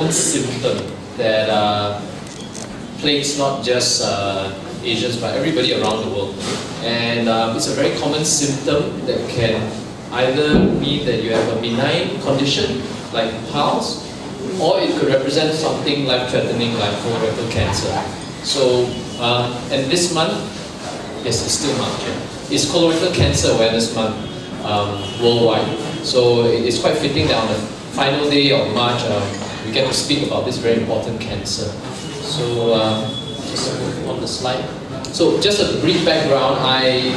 common symptom that plagues not just Asians but everybody around the world. And it's a very common symptom that can either mean that you have a benign condition like PALS, or it could represent something life-threatening like colorectal cancer. So, and this month, yes, it's still March, yeah, it's Colorectal Cancer Awareness Month worldwide. So it's quite fitting that on the final day of March, we get to speak about this very important cancer. So, just on the slide. So just a brief background, I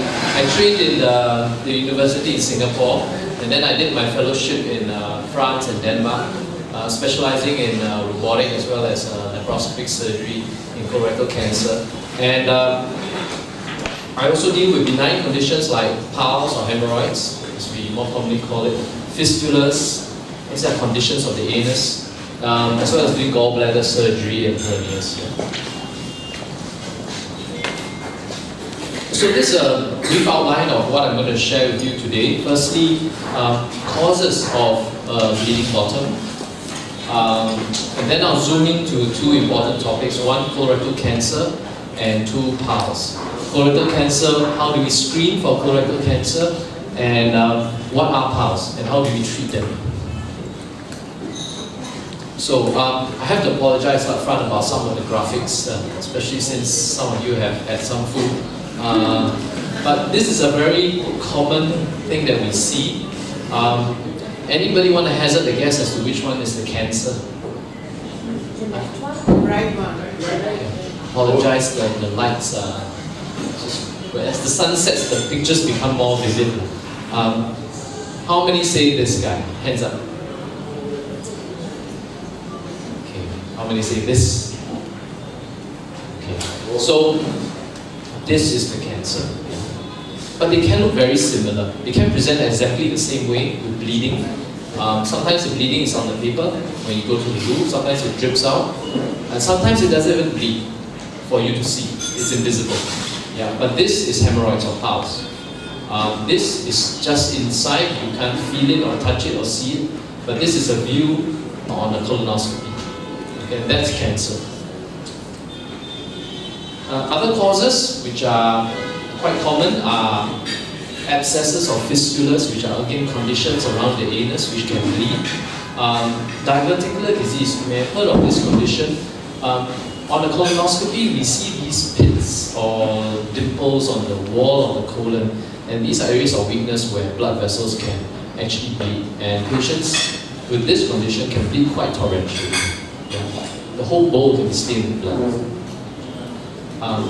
trained in the university in Singapore, and then I did my fellowship in France and Denmark, specializing in robotic as well as laparoscopic surgery in colorectal cancer. And I also deal with benign conditions like PALS or hemorrhoids, as we more commonly call it, fistulas, these are conditions of the anus, as well as doing gallbladder surgery and hernias. Yeah. So this is a brief outline of what I'm going to share with you today. Firstly, causes of bleeding bottom. And then I'll zoom into two important topics. One, colorectal cancer, and two, PALS. Colorectal cancer, how do we screen for colorectal cancer? And what are PALS, and how do we treat them? So I have to apologize up front about some of the graphics, especially since some of you have had some food. But this is a very common thing that we see. Anybody want to hazard a guess as to which one is the cancer? The left one? Right one. Okay. Apologize that the lights as the sun sets, the pictures become more vivid. How many say this guy? Hands up. Okay. How many say this? Okay. So this is the cancer. But they can look very similar. They can present exactly the same way with bleeding. Sometimes the bleeding is on the paper when you go to the loo, sometimes it drips out, and sometimes it doesn't even bleed for you to see. It's invisible. Yeah, but this is hemorrhoids or PALS. This is just inside, you can't feel it or touch it or see it, but this is a view on a colonoscopy. Okay, that's cancer. Other causes which are quite common are abscesses or fistulas, which are again conditions around the anus which can bleed. Diverticular disease, you may have heard of this condition. On a colonoscopy, we see these pits or dimples on the wall of the colon, and these are areas of weakness where blood vessels can actually bleed, and patients with this condition can bleed quite torrentially. Yeah. The whole bowl can be stained with blood.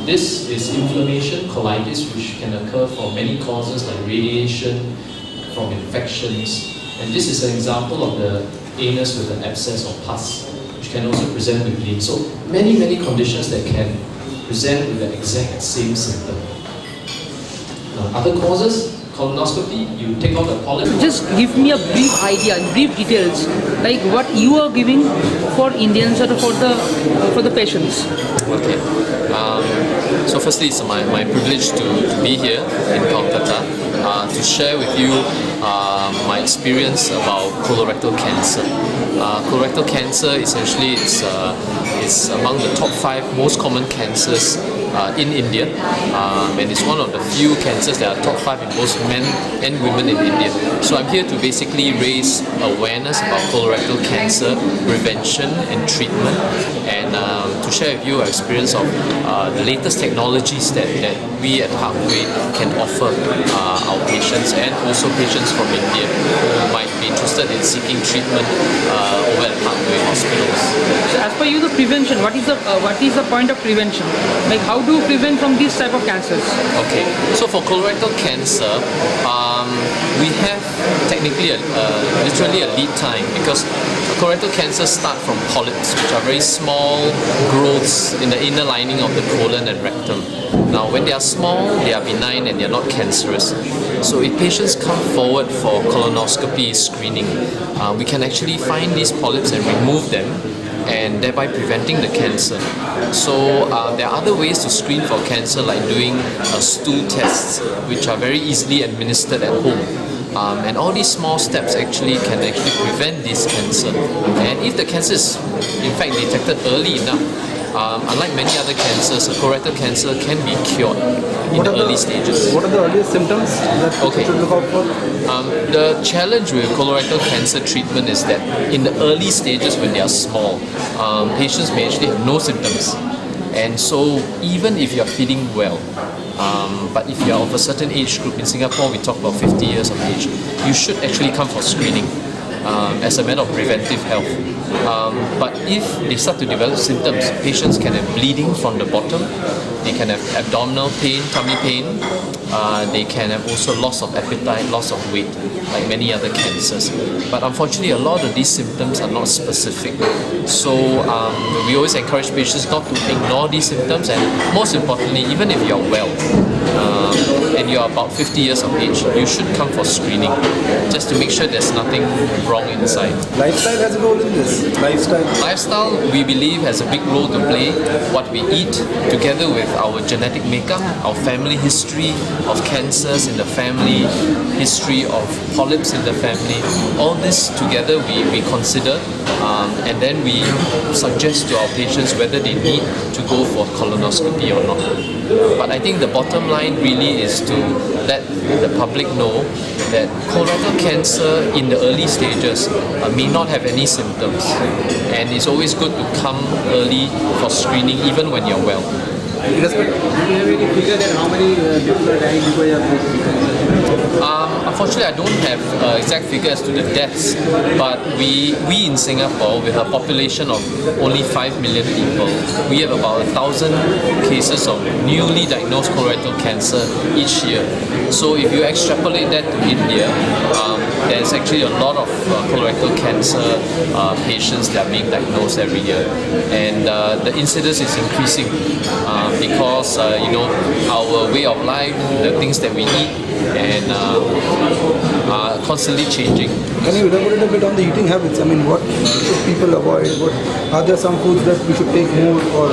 This is inflammation, colitis, which can occur for many causes like radiation, from infections, and this is an example of the anus with an abscess or pus, which can also present with bleeding. So many conditions that can present with the exact same symptom. Other causes, colonoscopy, you take out the polyp. Just give me a brief idea, brief details, like what you are giving for Indians or for the patients. Okay. So firstly, it's my privilege to be here in Kolkata to share with you my experience about colorectal cancer. Colorectal cancer essentially is among the top 5 most common cancers in India, and it's one of the few cancers that are top 5 in both men and women in India. So I'm here to basically raise awareness about colorectal cancer prevention and treatment, and to share with you our experience of the latest technologies that we at Parkway can offer our patients, and also patients from India who might be interested in seeking treatment over at Parkway hospitals. So as per you, the prevention, what is the point of prevention? Like how do you prevent from these type of cancers? Okay, so for colorectal cancer, we have technically literally a lead time, because colorectal cancers start from polyps, which are very small growths in the inner lining of the colon and rectum. Now, when they are small, they are benign and they are not cancerous. So if patients come forward for colonoscopy screening, we can actually find these polyps and remove them, and thereby preventing the cancer. So there are other ways to screen for cancer, like doing stool tests, which are very easily administered at home. And all these small steps actually can prevent this cancer. And if the cancer is in fact detected early enough, unlike many other cancers, colorectal cancer can be cured in the early stages. What are the earliest symptoms that people should look out for? The challenge with colorectal cancer treatment is that in the early stages when they are small, patients may actually have no symptoms. And so even if you're feeling well, but if you're of a certain age group, in Singapore we talk about 50 years of age, you should actually come for screening as a matter of preventive health. But if they start to develop symptoms, patients can have bleeding from the bottom, they can have abdominal pain, tummy pain, they can have also loss of appetite, loss of weight, like many other cancers. But unfortunately, a lot of these symptoms are not specific. So we always encourage patients not to ignore these symptoms, and most importantly, even if you're well and you're about 50 years of age, you should come for screening just to make sure there's nothing wrong inside. Lifestyle has a role in this. Lifestyle, we believe, has a big role to play. What we eat, together with our genetic makeup, our family history of cancers in the family, history of polyps in the family, all this together we consider, and then we suggest to our patients whether they need to go for colonoscopy or not. But I think the bottom line really is to let the public know that colorectal cancer in the early stages may not have any symptoms, and it's always good to come early for screening even when you're well. Do you have any figure that how many people are dying because of this? Unfortunately, I don't have exact figures to the deaths, but we in Singapore, with a population of only 5 million people, we have about 1,000 cases of newly diagnosed colorectal cancer each year. So if you extrapolate that to India, there's actually a lot of colorectal cancer patients that are being diagnosed every year, and the incidence is increasing because our way of life, the things that we eat, and are constantly changing. Can you elaborate a bit on the eating habits? I mean, what should people avoid? Are there some foods that we should take more, or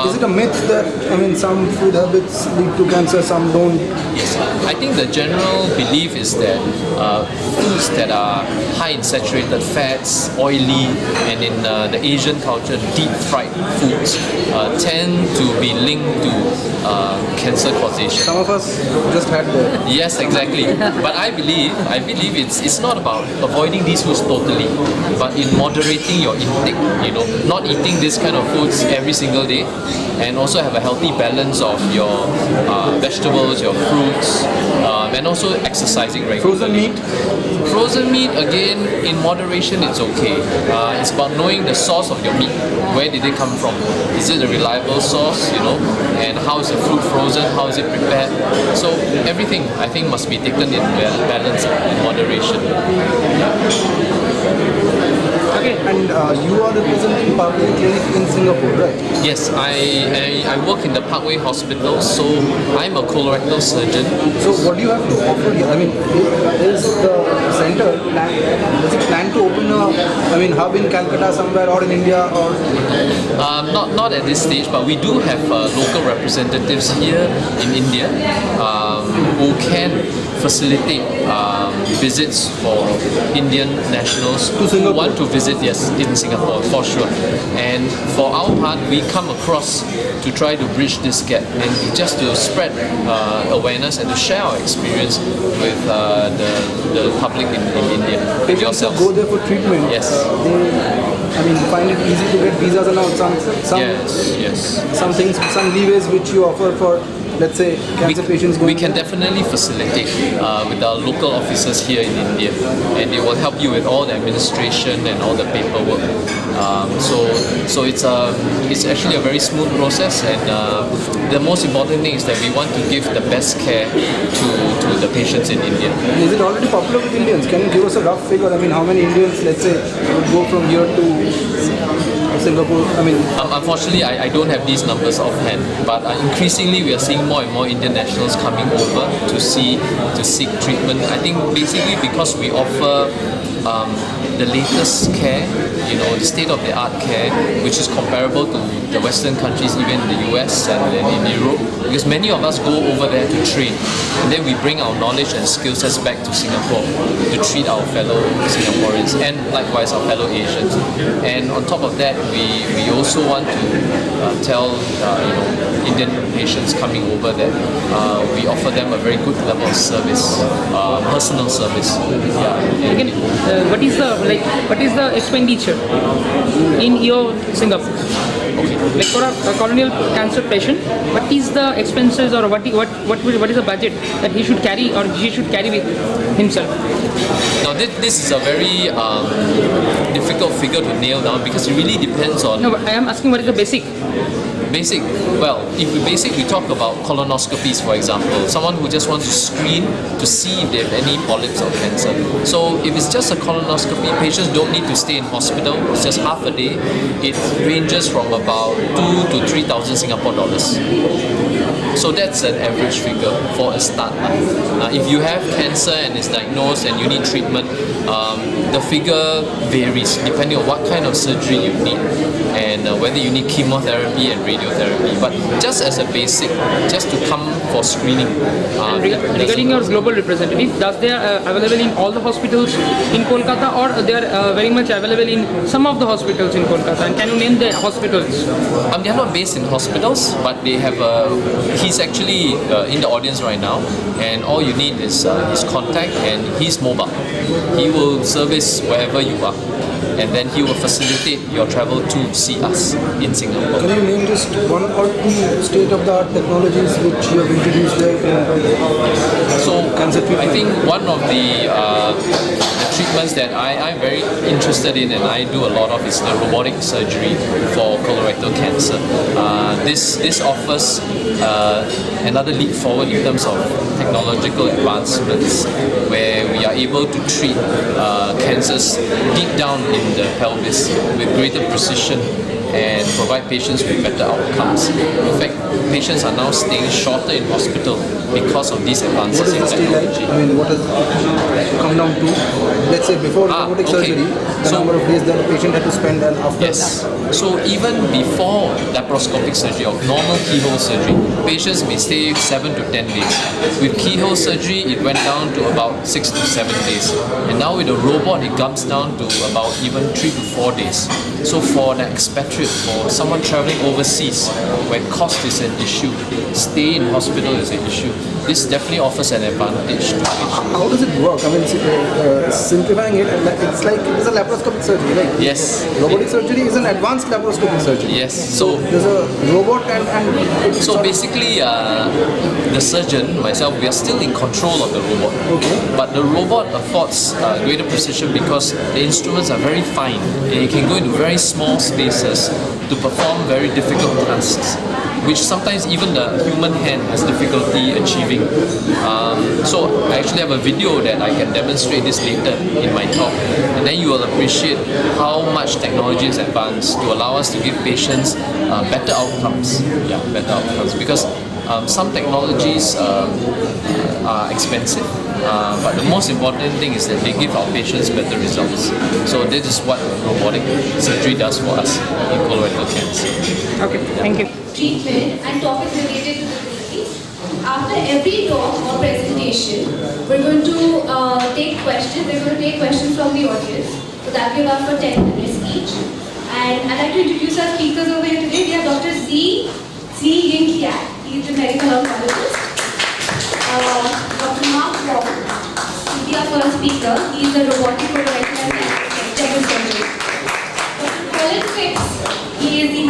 is it a myth that some food habits lead to cancer, some don't? Yes, I think the general belief is that foods that are high in saturated fats, oily, and in the Asian culture, deep fried foods tend to be linked to cancer causation. Some of us just had that. Yes, exactly. But I believe it's not about avoiding these foods totally, but in moderating your intake. Not eating this kind of foods every single day, and also have a healthy balance of your vegetables, your fruits, and also exercising regularly. Frozen meat, again, in moderation, it's okay. It's about knowing the source of your meat. Where did it come from? Is it a reliable source? And how is the fruit frozen? How is it prepared? So everything, I think, must be taken in balance, in moderation. Okay, and you are representing Parkway Clinic in Singapore, right? Yes, I work in the Parkway Hospital, so I'm a colorectal surgeon. So what do you have to offer here? Is the center does it plan to open a hub in Calcutta somewhere, or in India, or? Not at this stage, but we do have local representatives here in India who can facilitate visits for Indian nationals who want to visit, yes, in Singapore, for sure. And for our part, we come across to try to bridge this gap and just to spread awareness and to share our experience with the public in India. Patients who go there for treatment, yes. They find it easy to get visas and all. Some things, some leeways which you offer for, let's say, cancer patients going we can definitely facilitate with our local officers here in India, and they will help you with all the administration and all the paperwork. So it's actually a very smooth process, and the most important thing is that we want to give the best care to the patients in India. Is it already popular with Indians? Can you give us a rough figure? How many Indians, let's say, would go from here to Singapore? Unfortunately, I don't have these numbers offhand, but increasingly we are seeing more and more Indian nationals coming over to seek treatment. I think basically because we offer the latest care the state-of-the-art care, which is comparable to the Western countries, even in the US and in Europe, because many of us go over there to train, and then we bring our knowledge and skill sets back to Singapore to treat our fellow Singaporeans and likewise our fellow Asians. And on top of that, we also want to tell Indian patients coming over that we offer them a very good level of service, personal service. Yeah. Again, what is the expenditure in your Singapore? Okay. Like for a colonial cancer patient, what is the expenses or what is the budget that he should carry or she should carry with himself? Now this is a very difficult figure to nail down because it really depends on... No, but I am asking what is the basic? Basic, well, if we talk about colonoscopies, for example, someone who just wants to screen to see if they have any polyps or cancer. So if it's just a colonoscopy, patients don't need to stay in hospital. It's just half a day. It ranges from about 2,000 to 3,000 Singapore dollars. So that's an average figure for a start. If you have cancer and it's diagnosed and you need treatment, the figure varies depending on what kind of surgery you need and whether you need chemotherapy and radiotherapy. But just as a basic, just to come for screening. Regarding your global representative, does they are available in all the hospitals in Kolkata or they are very much available in some of the hospitals in Kolkata? And can you name the hospitals? They are not based in hospitals, but they have he's actually in the audience right now, and all you need is his contact, and he's mobile. He will service wherever you are, and then he will facilitate your travel to see us in Singapore. Can you name just one or two state-of-the-art technologies which you have introduced there? So Cancer treatment? I think one of the treatments that I'm very interested in and I do a lot of is the robotic surgery for colorectal cancer. This offers another leap forward in terms of technological advancements where we are able to treat cancers deep down in the pelvis with greater precision and provide patients with better outcomes. In fact, patients are now staying shorter in hospital because of these advances in technology. I mean, what has it come down to? Let's say before robotic surgery, the number of days that a patient had to spend, and after. Yes. So even before laparoscopic surgery or normal keyhole surgery, patients may stay 7 to 10 days. With keyhole surgery, it went down to about 6 to 7 days. And now with a robot, it comes down to about even 3 to 4 days. So for an expatriate, for someone traveling overseas, where cost is an issue, stay in hospital is an issue, this definitely offers an advantage to patients. How does it work? I mean, simplifying it, it's like it's a laparoscopic surgery, right? Yes. Robotic surgery is an advanced laparoscopic surgery. Yes. So there's a robot and so basically, the surgeon, myself, we are still in control of the robot. Okay. But the robot affords greater precision because the instruments are very fine and it can go into very small spaces to perform very difficult tasks, which sometimes even the human hand has difficulty achieving. So I actually have a video that I can demonstrate this later in my talk, and then you will appreciate how much technology is advanced to allow us to give patients better outcomes. Yeah, better outcomes, because some technologies are expensive, but the most important thing is that they give our patients better results. So this is what robotic surgery does for us in colorectal cancer. Okay, thank you. Treatment and topics related to the disease. After every talk or presentation, we're going to take questions. We're going to take questions from the audience. So that will last for 10 minutes each. And I'd like to introduce our speakers over here today. We have Dr. Z. Yin Kiat. He's a medical oncologist. Dr. Mark Wong. He'll be our first speaker. He's a robotic colorectal and surgery. Dr. Colin Fitz. He is the